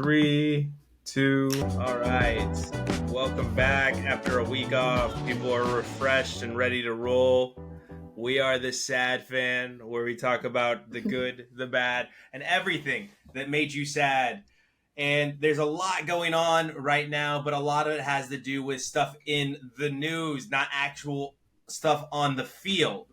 3, 2. All right. Welcome back after a week off. People are refreshed and ready to roll. We are TheSadFan, where we talk about the good, the bad, and everything that made you sad. And there's a lot going on right now, but a lot of it has to do with stuff in the news, not actual stuff on the field.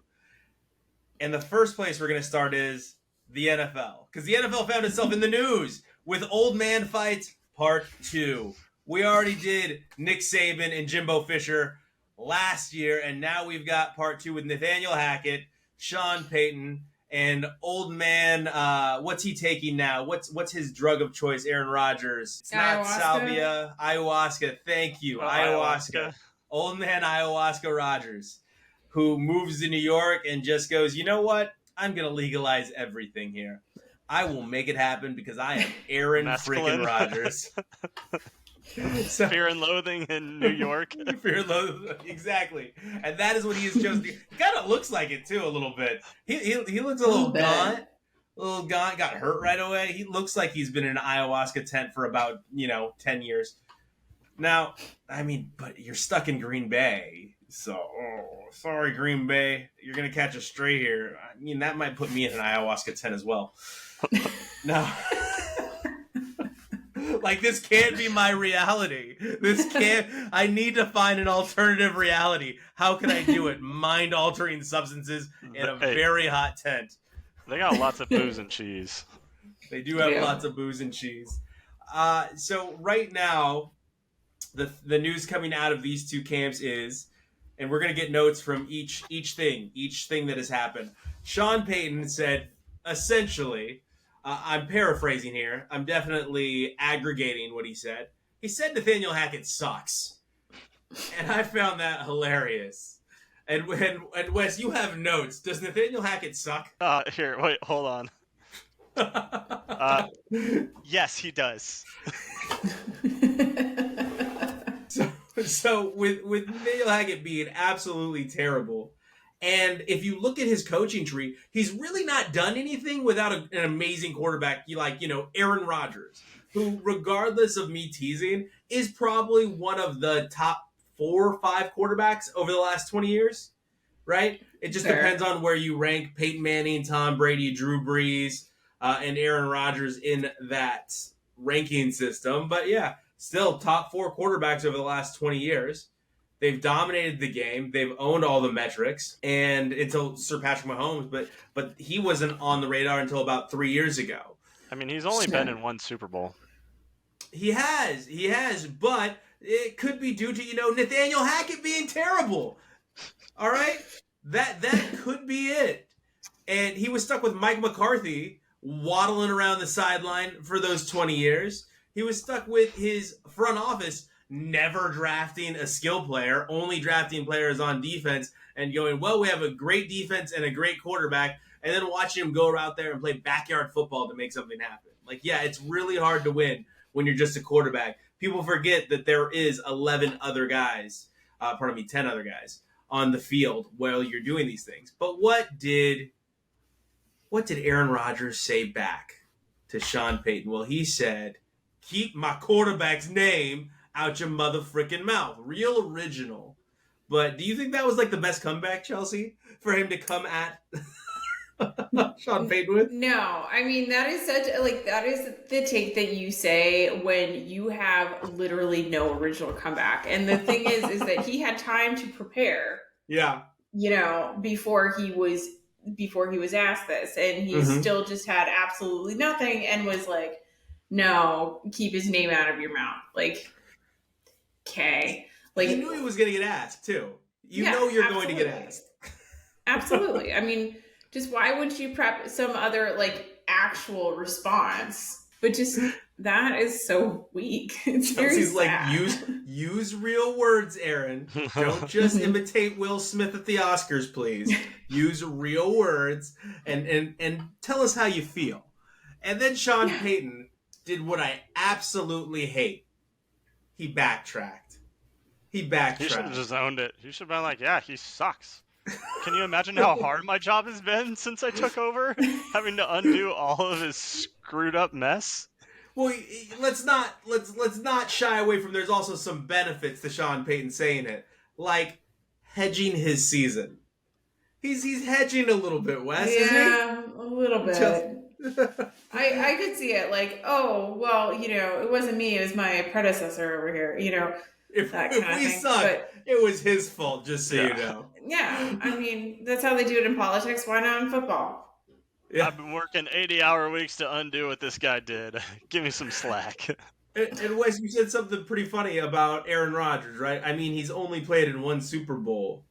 And the first place we're going to start is the NFL, because the NFL found itself in the news with Old Man Fights Part 2. We already did Nick Saban and Jimbo Fisher last year, and now we've got Part 2 with Nathaniel Hackett, Sean Payton, and Old Man, what's he taking now? What's his drug of choice, Aaron Rodgers? It's not salvia, ayahuasca. Thank you, ayahuasca. Old Man Ayahuasca Rodgers, who moves to New York and just goes, you know what? I'm going to legalize everything here. I will make it happen because I am Aaron freaking Rodgers. So, fear and loathing in New York. Fear and loathing, exactly. And that is what he has chosen. He kind of looks like it, too, a little bit. He looks a little gaunt. Got hurt right away. He looks like he's been in an ayahuasca tent for about, 10 years. Now, I mean, but you're stuck in Green Bay. So, sorry, Green Bay. You're going to catch a stray here. I mean, that might put me in an ayahuasca tent as well. No. Like, this can't be my reality. I need to find an alternative reality. How can I do it? Mind-altering substances in a very hot tent. They got lots of booze and cheese. They do have lots of booze and cheese. So, right now, the news coming out of these two camps is, and we're going to get notes from each thing that has happened. Sean Payton said, essentially, I'm paraphrasing here. I'm definitely aggregating what he said. He said Nathaniel Hackett sucks. And I found that hilarious. And Wes, you have notes. Does Nathaniel Hackett suck? Here, wait, hold on. Yes, he does. So with Nathaniel Hackett being absolutely terrible, and if you look at his coaching tree, he's really not done anything without an amazing quarterback like, Aaron Rodgers, who, regardless of me teasing, is probably one of the top 4 or 5 quarterbacks over the last 20 years, right? It just depends on where you rank Peyton Manning, Tom Brady, Drew Brees, and Aaron Rodgers in that ranking system. But yeah, still top 4 quarterbacks over the last 20 years. They've dominated the game. They've owned all the metrics, and until Sir Patrick Mahomes, but he wasn't on the radar until about 3 years ago. I mean, he's only been in 1 Super Bowl. He has, but it could be due to, Nathaniel Hackett being terrible. All right? That could be it. And he was stuck with Mike McCarthy waddling around the sideline for those 20 years. He was stuck with his front office never drafting a skill player, only drafting players on defense and going, well, we have a great defense and a great quarterback, and then watching him go out there and play backyard football to make something happen. Like, yeah, it's really hard to win when you're just a quarterback. People forget that there is 10 other guys on the field while you're doing these things. But what did Aaron Rodgers say back to Sean Payton? Well, he said, keep my quarterback's name out your mother-frickin' mouth. Real original. But do you think that was like the best comeback, Chelsea, for him to come at Sean Payton with? No, I mean, that is that is the take that you say when you have literally no original comeback. And the thing is that he had time to prepare. Yeah. Before he was asked this, and he still just had absolutely nothing and was like, no, keep his name out of your mouth. Like, okay. Like, he knew he was going to get asked, too. You're going to get asked. Absolutely. I mean, just why wouldn't you prep some other, actual response? But just, that is so weak. It's very sad. Use real words, Aaron. Don't just imitate Will Smith at the Oscars, please. Use real words and tell us how you feel. And then Sean Payton did what I absolutely hate. He backtracked. He should have just owned it. He should have been like, yeah, he sucks. Can you imagine how hard my job has been since I took over? Having to undo all of his screwed up mess? Well, let's not shy away from. There's also some benefits to Sean Payton saying it, like hedging his season. He's hedging a little bit, Wes, isn't he? Yeah, a little bit. I could see it like, oh well, it wasn't me, it was my predecessor over here, if that kind of we thing. suck, But it was his fault. Just so you know. yeah, I mean that's how they do it in politics. Why not in football? Yeah. I've been working 80-hour weeks to undo what this guy did. Give me some slack. And Wes, you said something pretty funny about Aaron Rodgers, right? I mean, he's only played in one Super Bowl.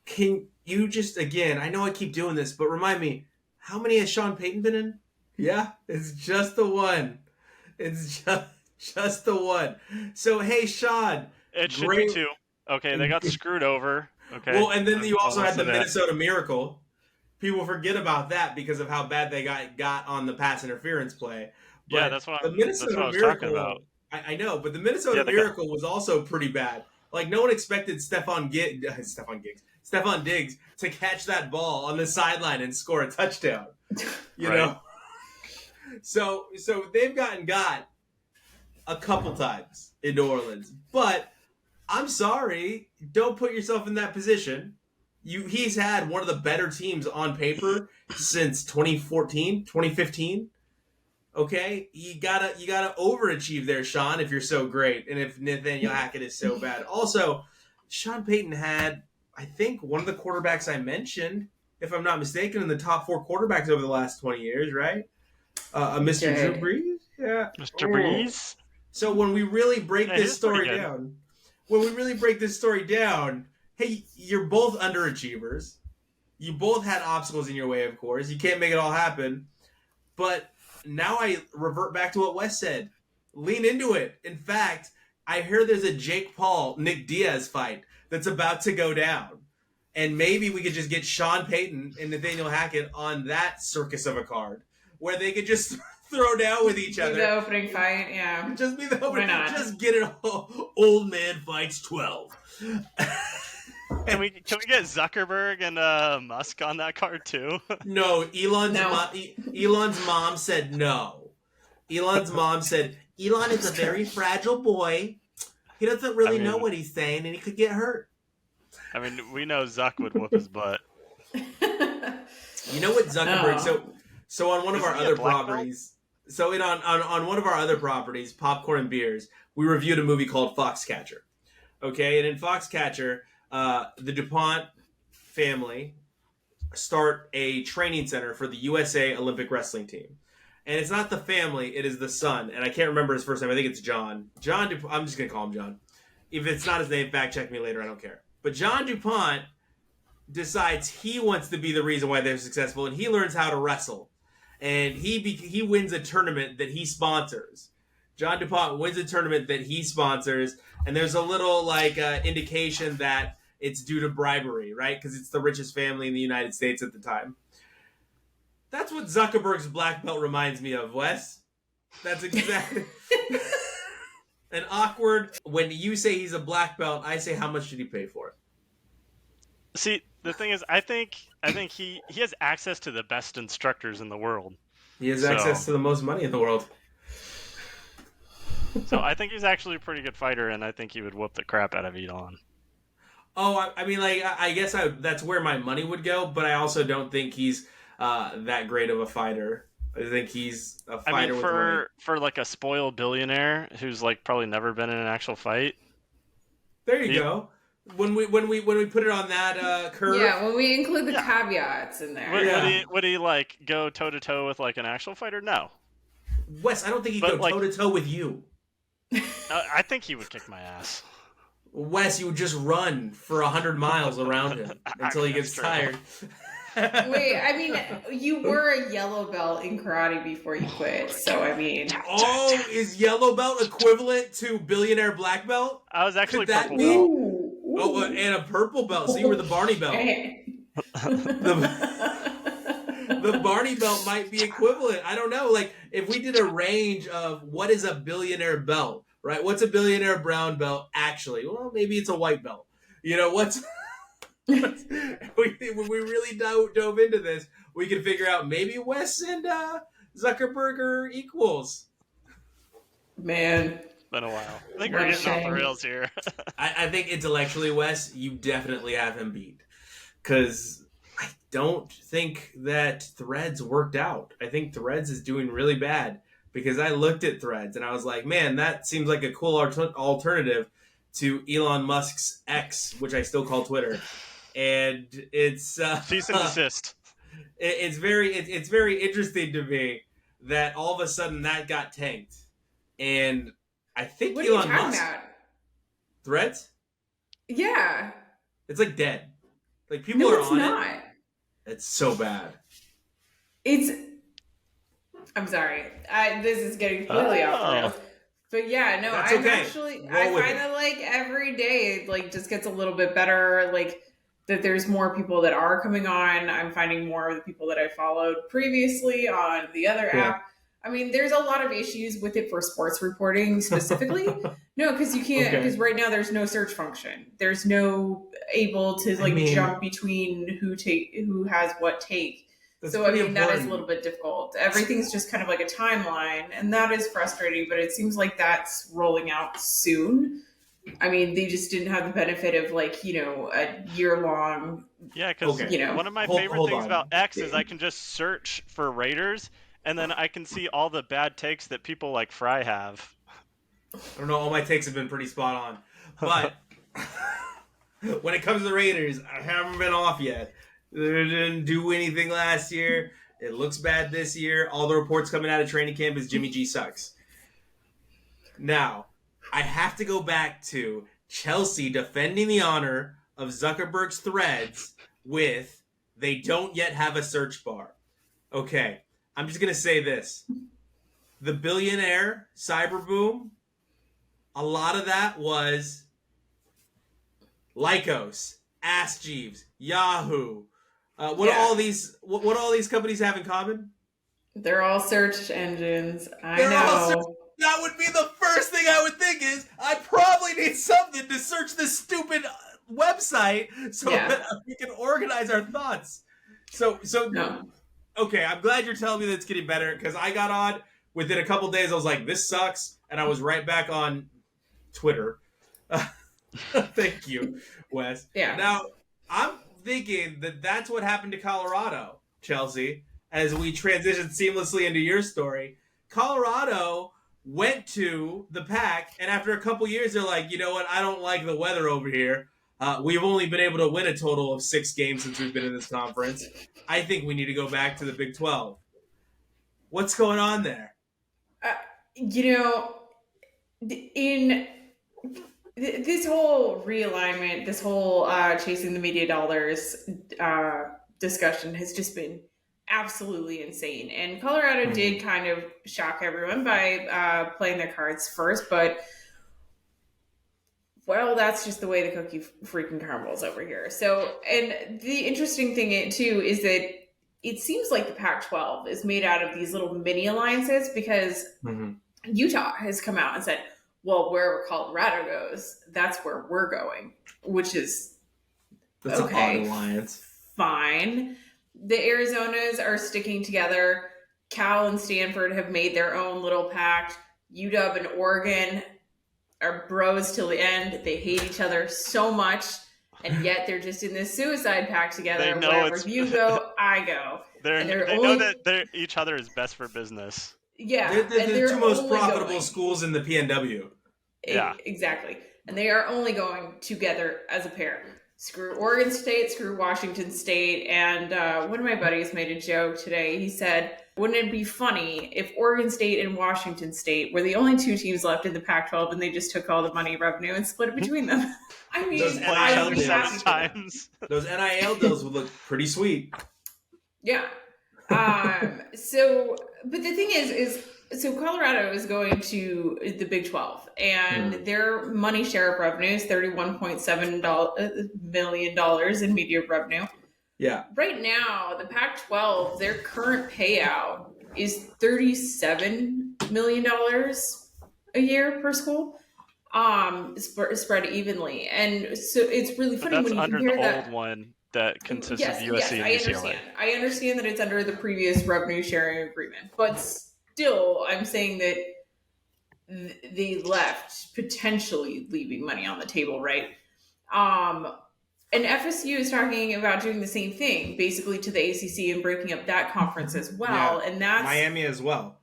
Can you just, again, I know I keep doing this, but remind me, how many has Sean Payton been in? Yeah, it's just the one. It's just the one. So, hey, Sean. It should be two. Okay, they got screwed over. Okay. Well, and then you also had the that. Minnesota Miracle. People forget about that because of how bad they got on the pass interference play. But yeah, that's what the Minnesota I was Miracle, talking about. I know, but the Minnesota Miracle was also pretty bad. Like, no one expected Stephon Diggs to catch that ball on the sideline and score a touchdown. You know? So they've got a couple times in New Orleans. But I'm sorry, don't put yourself in that position. He's had one of the better teams on paper since 2014, 2015. Okay? You gotta overachieve there, Sean, if you're so great, and if Nathaniel Hackett is so bad. Also, Sean Payton had, I think, one of the quarterbacks I mentioned, if I'm not mistaken, in the top 4 quarterbacks over the last 20 years, right? Mr. Drew Brees? Yeah. Mr. Brees? So when we really break this story down, hey, you're both underachievers. You both had obstacles in your way, of course. You can't make it all happen. But now I revert back to what Wes said. Lean into it. In fact, I hear there's a Jake Paul-Nick Diaz fight that's about to go down. And maybe we could just get Sean Payton and Nathaniel Hackett on that circus of a card where they could just throw down with each other. The opening fight, yeah. Just be the opening. Why not? Just get it all. Old man fights 12. Can we get Zuckerberg and Musk on that card too? No, Elon's mom said no. Elon's mom said Elon is a very fragile boy. He doesn't really know what he's saying, and he could get hurt. I mean, we know Zuck would whoop his butt. You know what Zuckerberg? So on one of our other properties. So on one of our other properties, Popcorn and Beers, we reviewed a movie called Foxcatcher. Okay, and in Foxcatcher, the DuPont family start a training center for the USA Olympic wrestling team. And it's not the family, it is the son. And I can't remember his first name. I think it's John. I'm just going to call him John. If it's not his name, fact check me later. I don't care. But John DuPont decides he wants to be the reason why they're successful, and he learns how to wrestle. And he wins a tournament that he sponsors. John DuPont wins a tournament that he sponsors, and there's a little indication that it's due to bribery, right? Because it's the richest family in the United States at the time. That's what Zuckerberg's black belt reminds me of, Wes. That's exactly an awkward. When you say he's a black belt, I say how much did he pay for it? See, the thing is, I think he has access to the best instructors in the world. He has access to the most money in the world. So I think he's actually a pretty good fighter, and I think he would whoop the crap out of Elon. Oh, I mean, I guess that's where my money would go, but I also don't think he's that great of a fighter. I think he's a fighter with money. For like a spoiled billionaire who's like probably never been in an actual fight. There you go. When we put it on that curve. Yeah, when we include the caveats in there. Would he like go toe to toe with like an actual fighter? No. Wes, I don't think he'd go toe to toe with you. I think he would kick my ass. Wes, you would just run for 100 miles around him until he gets tired. Wait, I mean, you were a yellow belt in karate before you quit, so I mean... Oh, is yellow belt equivalent to billionaire black belt? I was actually Could that purple be? belt. Ooh. Oh, and a purple belt, so you were the Barney belt. The Barney belt might be equivalent. I don't know. Like, if we did a range of what is a billionaire belt, right? What's a billionaire brown belt actually? Well, maybe it's a white belt. You know, when we really dove into this, we can figure out maybe Wes and Zuckerberg are equals. Man, Been a while. I think What we're a getting off the shame. rails here. I think intellectually, Wes, you definitely have him beat. Because I don't think that Threads worked out. I think Threads is doing really bad. Because I looked at Threads and I was like, man, that seems like a cool alternative to Elon Musk's X, which I still call Twitter. And it's Cease and desist. it's very interesting to me that all of a sudden that got tanked. And I think what are you Elon talking Musk about? Threads, Yeah. it's like dead. Like people No, are it's on not. it. It's so bad. I'm sorry. This is getting completely off the rails. But yeah, no, That's I'm okay. actually, Roll I with find it. that like every day, like just gets a little bit better. Like that there's more people that are coming on. I'm finding more of the people that I followed previously on the other app. I mean, there's a lot of issues with it for sports reporting specifically. No, because you can't, because right now there's no search function. There's no able to jump between who has what take. So I mean, that is a little bit difficult. Everything's just kind of like a timeline, and that is frustrating, but it seems like that's rolling out soon. I mean, they just didn't have the benefit of like, a year-long. Yeah, because Okay. one of my favorite things about X is I can just search for Raiders, and then I can see all the bad takes that people like Fry have. I don't know, all my takes have been pretty spot on. But when it comes to the Raiders, I haven't been off yet. They didn't do anything last year. It looks bad this year. All the reports coming out of training camp is Jimmy G sucks. Now, I have to go back to Chelsea defending the honor of Zuckerberg's Threads with they don't yet have a search bar. Okay, I'm just going to say this. The billionaire cyber boom, a lot of that was Lycos, Ask Jeeves, Yahoo. What do all these companies have in common? They're all search engines. I know. That would be the first thing I would think is I probably need something to search this stupid website so that we can organize our thoughts. So no. Okay, I'm glad you're telling me that it's getting better because I got on within a couple days. I was like, this sucks, and I was right back on Twitter. Thank you, Wes. Yeah. Now I'm thinking that that's what happened to Colorado, Chelsea. As we transition seamlessly into your story, Colorado went to the pack, and after a couple years, they're like, you know what? I don't like the weather over here. We've only been able to win a total of 6 games since we've been in this conference. I think we need to go back to the Big 12. What's going on there? In this whole realignment, this whole chasing the media dollars discussion has just been absolutely insane. And Colorado did kind of shock everyone by playing their cards first, but well, that's just the way the cookie freaking crumbles over here. So, and the interesting thing too is that it seems like the Pac-12 is made out of these little mini alliances because Utah has come out and said, well, wherever Colorado goes, that's where we're going, which is that's okay. An odd alliance. Fine. The Arizonas are sticking together. Cal and Stanford have made their own little pact. UW and Oregon are bros till the end. They hate each other so much, and yet they're just in this suicide pact together. They know wherever you go, I go. They know that each other is best for business. Yeah, they're the two most profitable schools in the PNW. Yeah, exactly. And they are only going together as a pair. Screw Oregon State, screw Washington State. And one of my buddies made a joke today. He said, wouldn't it be funny if Oregon State and Washington State were the only 2 teams left in the Pac-12 and they just took all the money revenue and split it between them? I mean, I would be happy for them. Those NIL deals would look pretty sweet. Yeah. But the thing is so Colorado is going to the Big 12, and their money share of revenue is $31.7 million in media revenue. Yeah. Right now, the Pac-12, their current payout is $37 million a year per school, spread evenly. And so it's really funny when you compare that. That's under the old one that consists of USC and UCLA. I understand that it's under the previous revenue sharing agreement, but still, I'm saying that they left potentially leaving money on the table, right? And FSU is talking about doing the same thing, basically to the ACC and breaking up that conference as well. Yeah. And that's Miami as well.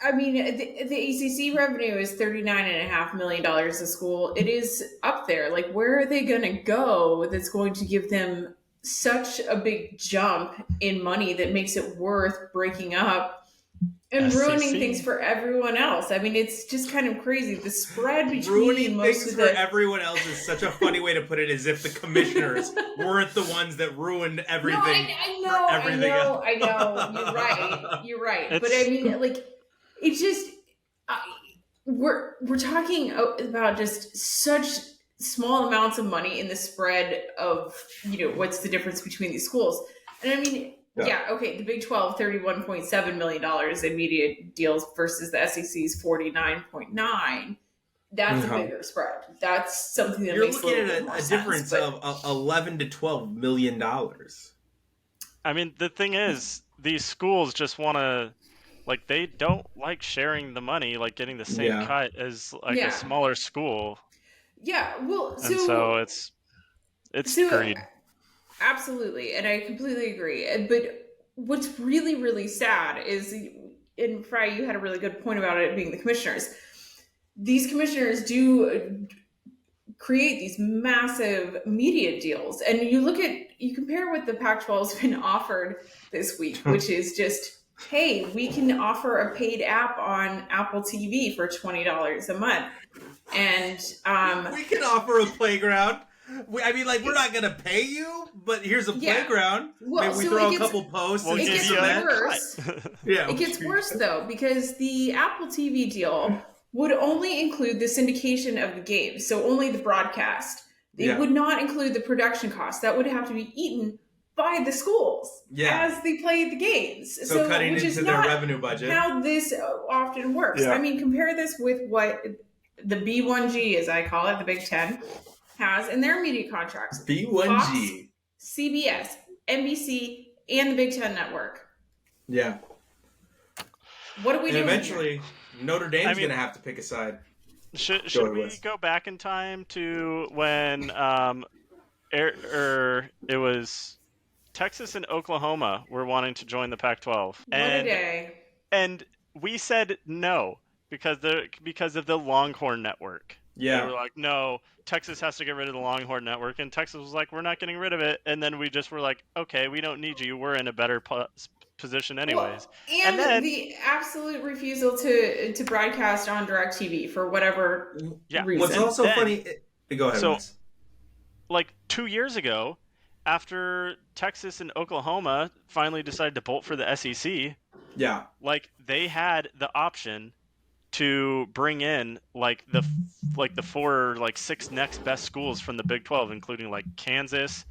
I mean, the ACC revenue is $39.5 million a school. It is up there. Like, where are they going to go that's going to give them such a big jump in money that makes it worth breaking up and ruining SEC. things for everyone else? I mean, it's just kind of crazy. The spread between Ruining most things of for the everyone else is such a funny way to put it, as if the commissioners weren't the ones that ruined everything. No, I know. You're right. But I mean, like, it's just we're talking about just such small amounts of money in the spread of what's the difference between these schools. And I mean, okay, the Big 12 $31.7 million in media deals versus the SEC's 49.9. That's a bigger spread. That's something that you're makes looking a at a difference of $11 to $12 million. I mean, the thing is, these schools just want to, like, they don't like sharing the money, like getting the same cut as like a smaller school. Yeah, well, and so it's greed. Absolutely, and I completely agree. But what's really, really sad is, and Fry, you had a really good point about it being the commissioners. These commissioners do create these massive media deals, and you compare what the Pac-12 has been offered this week, which is just, hey, we can offer a paid app on Apple TV for $20 a month, and we can offer a playground. I mean, like, we're not going to pay you, but here's a playground. Well, maybe we throw a couple posts. We'll it gets worse. It gets worse, though, because the Apple TV deal would only include the syndication of the games, so only the broadcast. They would not include the production costs. That would have to be eaten by the schools as they play the games. So cutting into their revenue budget. How this often works. I mean, compare this with what the B1G, as I call it, the Big Ten, has in their media contracts. B1G. Fox, CBS, NBC, and the Big Ten Network. Yeah. What are we doing eventually, here? Notre Dame's going to have to pick a side. Should we go back in time to when it was Texas and Oklahoma were wanting to join the Pac-12? What a day. And we said no because of the Longhorn Network. Yeah. They were like, no, Texas has to get rid of the Longhorn Network. And Texas was like, we're not getting rid of it. And then we just were like, okay, we don't need you. We're in a better position anyways. Well, and then the absolute refusal to broadcast on DirecTV for whatever reason. What's also funny... Go ahead, so, like 2 years ago, after Texas and Oklahoma finally decided to bolt for the SEC, like they had the option to bring in like the 4 or 6 next best schools from the Big 12, including like Kansas,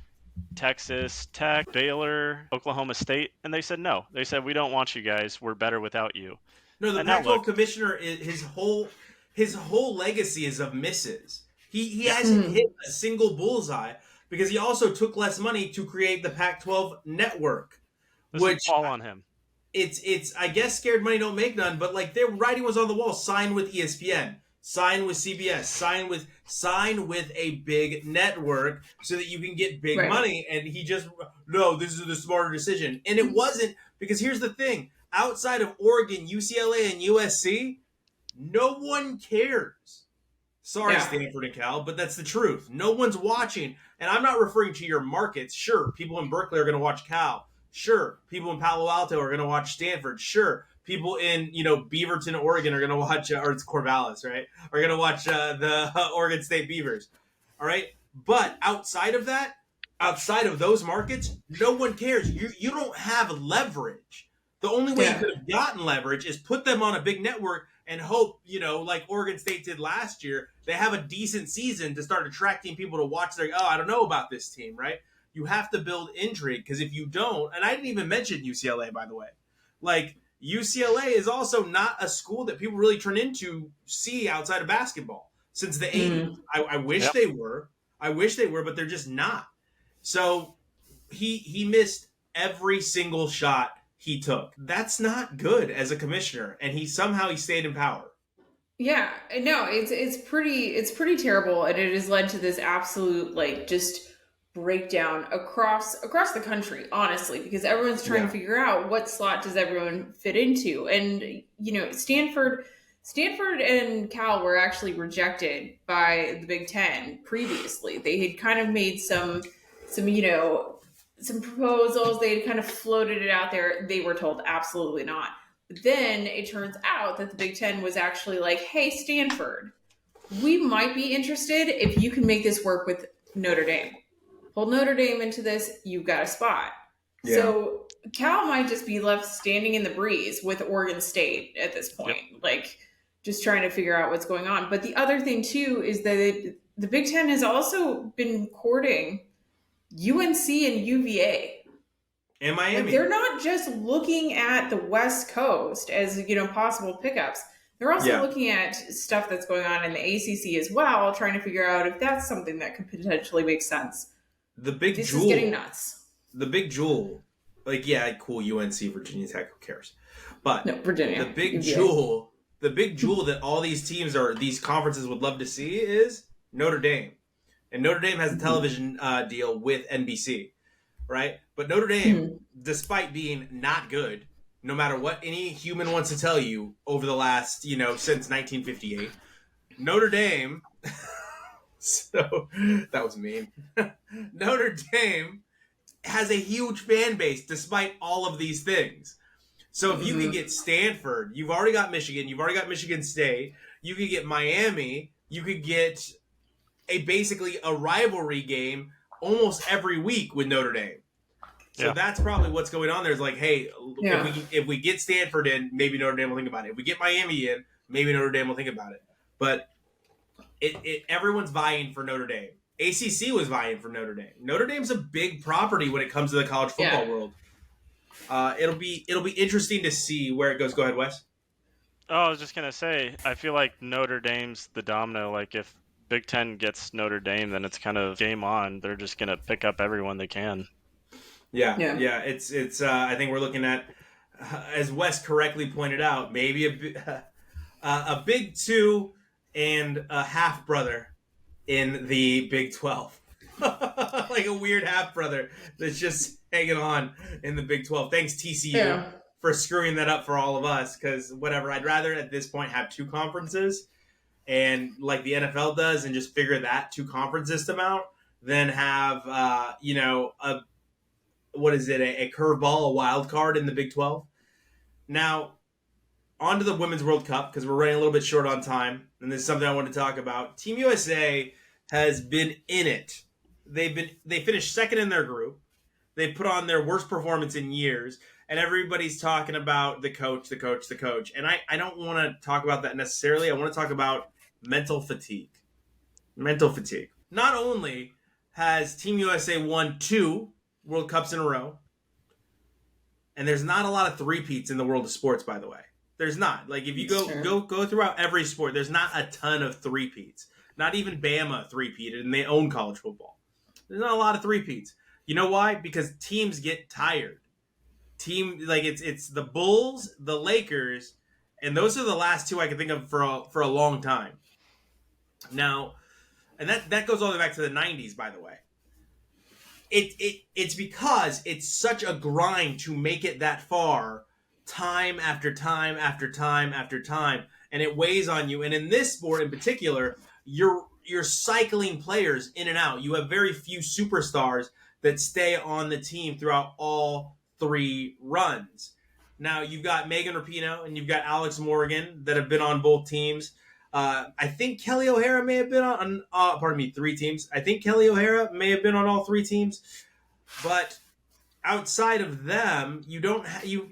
Texas Tech, Baylor, Oklahoma State, and they said no. They said, we don't want you guys. We're better without you. No, the Pac-12 commissioner, his whole legacy is of misses. He hasn't hit a single bullseye because he also took less money to create the Pac-12 network, which all on him. It's I guess scared money don't make none, but like their writing was on the wall. Sign with ESPN, sign with CBS, sign with a big network so that you can get big money. And he just, no, this is the smarter decision. And it wasn't, because here's the thing. Outside of Oregon, UCLA, and USC, no one cares. Sorry, Stanford and Cal, but that's the truth. No one's watching. And I'm not referring to your markets. Sure, people in Berkeley are going to watch Cal. Sure, people in Palo Alto are going to watch Stanford. Sure, people in Beaverton, Oregon are going to watch, or it's Corvallis, right? Are going to watch the Oregon State Beavers. All right, but outside of that, outside of those markets, no one cares. You don't have leverage. The only way you could have gotten leverage is put them on a big network and hope, like Oregon State did last year, they have a decent season to start attracting people to watch I don't know about this team, right? You have to build intrigue, because if you don't, and I didn't even mention UCLA, by the way, like UCLA is also not a school that people really turn into see outside of basketball since the 80s. I wish they were. I wish they were, but they're just not. So he missed every single shot he took. That's not good as a commissioner, and he stayed in power. Yeah, no, it's pretty terrible, and it has led to this absolute like just breakdown across the country, honestly, because everyone's trying to figure out what slot does everyone fit into, and Stanford and Cal were actually rejected by the Big Ten previously. They had kind of made some proposals. They had kind of floated it out there. They were told absolutely not. But then it turns out that the Big Ten was actually like, hey, Stanford, we might be interested if you can make this work with Notre Dame. Pull Notre Dame into this, you've got a spot. Yeah. So Cal might just be left standing in the breeze with Oregon State at this point, like just trying to figure out what's going on. But the other thing, too, is that the Big Ten has also been courting UNC and UVA. And Miami. Like, they're not just looking at the West Coast as, possible pickups. They're also looking at stuff that's going on in the ACC as well, trying to figure out if that's something that could potentially make sense. This is getting nuts. The big jewel, cool, UNC, Virginia Tech, who cares? But no, Virginia. The big jewel that all these these conferences would love to see is Notre Dame. And Notre Dame has a television deal with NBC, right? But Notre Dame, despite being not good, no matter what any human wants to tell you over the last, since 1958, Notre Dame, so that was mean. Notre Dame has a huge fan base despite all of these things. So if you can get Stanford, you've already got Michigan, you've already got Michigan State, you could get Miami, you could get basically a rivalry game almost every week with Notre Dame. So that's probably what's going on there. Is like, hey, if we get Stanford in, maybe Notre Dame will think about it. If we get Miami in, maybe Notre Dame will think about it. But everyone's vying for Notre Dame. ACC was vying for Notre Dame. Notre Dame's a big property when it comes to the college football world. It'll be interesting to see where it goes. Go ahead, Wes. Oh, I was just gonna say, I feel like Notre Dame's the domino. Like if Big Ten gets Notre Dame, then it's kind of game on. They're just gonna pick up everyone they can. Yeah. It's. I think we're looking at, as Wes correctly pointed out, maybe a Big Two and a half brother in the Big 12, like a weird half brother that's just hanging on in the Big 12. Thanks TCU for screwing that up for all of us. Because whatever, I'd rather at this point have two conferences, and like the NFL does, and just figure that two conference system out, than have a curveball, a wild card in the Big 12. Now, on to the Women's World Cup, because we're running a little bit short on time, and this is something I want to talk about. Team USA has been in it. They finished second in their group. They put on their worst performance in years, and everybody's talking about the coach. And I don't want to talk about that necessarily. I want to talk about mental fatigue. Not only has Team USA won 2 World Cups in a row, and there's not a lot of three-peats in the world of sports, by the way. There's not. Like, if you go throughout every sport, there's not a ton of three-peats. Not even Bama three-peated, and they own college football. There's not a lot of three-peats. You know why? Because teams get tired. It's the Bulls, the Lakers, and those are the last 2 I can think of for a long time. Now, and that goes all the way back to the 90s, by the way. It's because it's such a grind to make it that far, time after time after time after time, and it weighs on you. And in this sport in particular, you're cycling players in and out. You have very few superstars that stay on the team throughout all 3 runs. Now, you've got Megan Rapinoe and you've got Alex Morgan that have been on both teams. I think Kelly O'Hara may have been on 3 teams. I think Kelly O'Hara may have been on all 3 teams. But outside of them,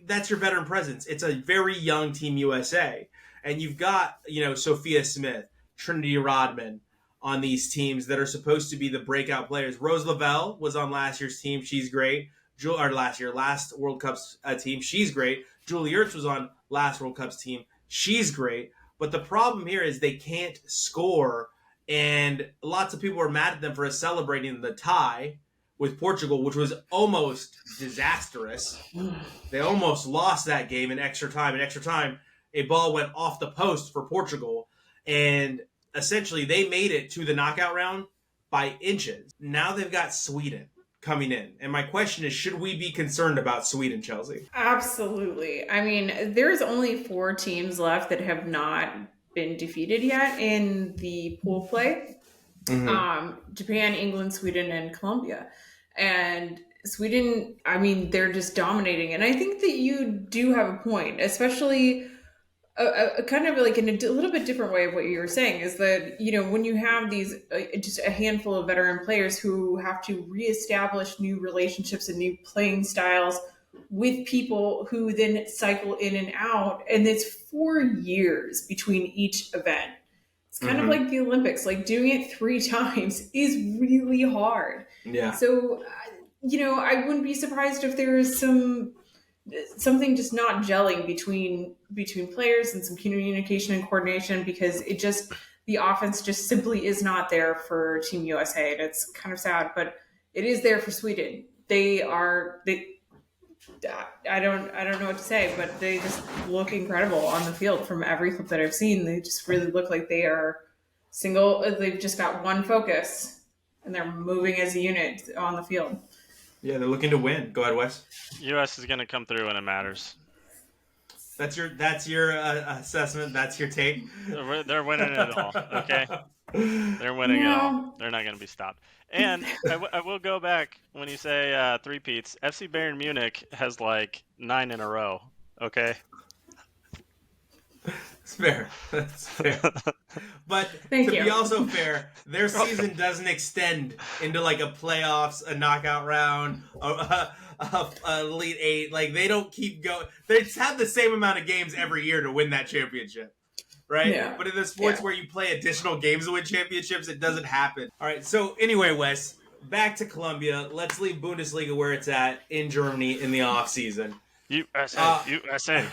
that's your veteran presence. It's a very young Team USA. And you've got, Sophia Smith, Trinity Rodman on these teams that are supposed to be the breakout players. Rose Lavelle was on last year's team. She's great. Last World Cup's team. She's great. Julie Ertz was on last World Cup's team. She's great. But the problem here is they can't score, and lots of people are mad at them for celebrating the tie with Portugal, which was almost disastrous. They almost lost that game in extra time. In extra time, a ball went off the post for Portugal. And essentially, they made it to the knockout round by inches. Now they've got Sweden coming in. And my question is, should we be concerned about Sweden, Chelsea? Absolutely. I mean, there's only 4 teams left that have not been defeated yet in the pool play. Japan, England, Sweden, and Colombia. And Sweden, I mean, they're just dominating. And I think that you do have a point, especially a kind of like in a little bit different way of what you were saying, is that, you know, when you have these just a handful of veteran players who have to reestablish new relationships and new playing styles with people who then cycle in and out, and it's 4 years between each event. It's kind of like the Olympics. Like, doing it 3 times is really hard. Yeah. So, you know, I wouldn't be surprised if there is something just not gelling between players and some communication and coordination, because the offense just simply is not there for Team USA. And it's kind of sad, but it is there for Sweden. I don't know what to say, but they just look incredible on the field. From every clip that I've seen, they just really look like they are single. They've just got one focus, and they're moving as a unit on the field. Yeah, they're looking to win. Go ahead, Wes. U.S. is going to come through when it matters. That's your assessment. That's your take. They're winning it all. Okay, they're winning it all. They're not going to be stopped. And I will go back when you say three-peats. FC Bayern Munich has like 9 in a row. Okay. It's fair. That's fair. But to be also fair, their season doesn't extend into like a playoffs, a knockout round, a Elite 8. Like, they don't keep going. They just have the same amount of games every year to win that championship. Right? Yeah. But in the sports where you play additional games to win championships, it doesn't happen. All right. So anyway, Wes, back to Colombia. Let's leave Bundesliga where it's at in Germany in the off season. USA.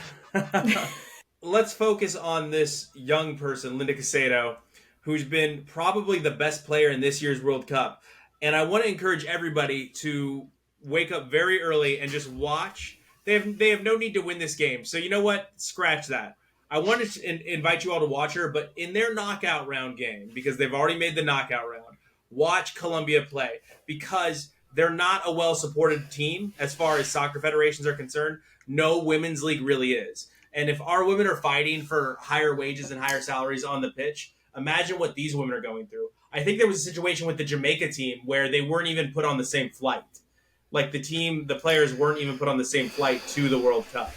Let's focus on this young person, Linda Caicedo, who's been probably the best player in this year's World Cup. And I want to encourage everybody to wake up very early and just watch. They have no need to win this game. So you know what? Scratch that. I wanted to invite you all to watch her, but in their knockout round game, because they've already made the knockout round, watch Colombia play, because they're not a well-supported team as far as soccer federations are concerned. No women's league really is. And if our women are fighting for higher wages and higher salaries on the pitch, imagine what these women are going through. I think there was a situation with the Jamaica team where they weren't even put on the same flight. Like, the players weren't even put on the same flight to the World Cup.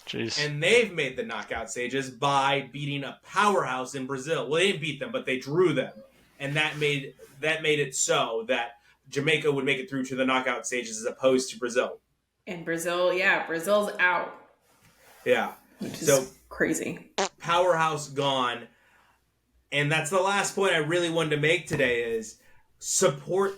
Jeez. And they've made the knockout stages by beating a powerhouse in Brazil. Well, they didn't beat them, but they drew them. And that made it so that Jamaica would make it through to the knockout stages as opposed to Brazil. And Brazil's out. Yeah. Which is crazy. Powerhouse gone. And that's the last point I really wanted to make today is support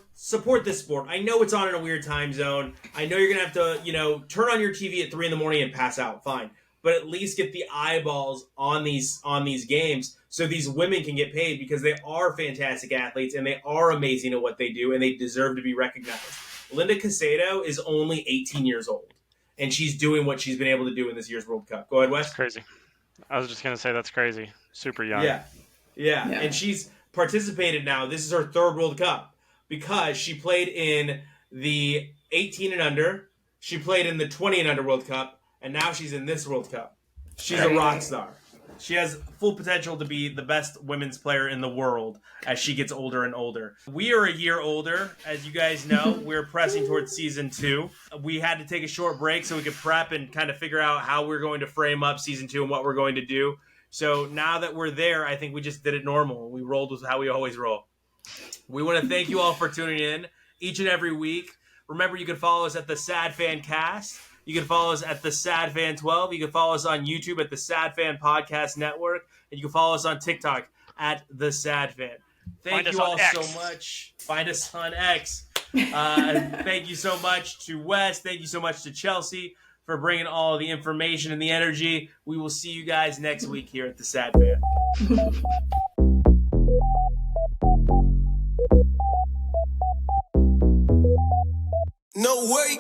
this sport. I know it's on in a weird time zone. I know you're going to have to, turn on your TV at 3 a.m. and pass out. Fine. But at least get the eyeballs on these games so these women can get paid, because they are fantastic athletes and they are amazing at what they do and they deserve to be recognized. Linda Caicedo is only 18 years old. And she's doing what she's been able to do in this year's World Cup. Go ahead, Wes. That's crazy. I was just going to say that's crazy. Super young. Yeah. And she's participated now. This is her 3rd World Cup because she played in the 18 and under. She played in the 20 and under World Cup. And now she's in this World Cup. She's a rock star. She has full potential to be the best women's player in the world as she gets older and older. We are a year older. As you guys know, we're pressing towards season 2. We had to take a short break so we could prep and kind of figure out how we're going to frame up season 2 and what we're going to do. So now that we're there, I think we just did it normal. We rolled with how we always roll. We want to thank you all for tuning in each and every week. Remember, you can follow us at TheSadFan Cast. You can follow us at TheSadFan 12. You can follow us on YouTube at TheSadFan Podcast Network. And you can follow us on TikTok at TheSadFan. Thank you all so much. Find us on X. Thank you so much to Wes. Thank you so much to Chelsea for bringing all the information and the energy. We will see you guys next week here at TheSadFan. No way.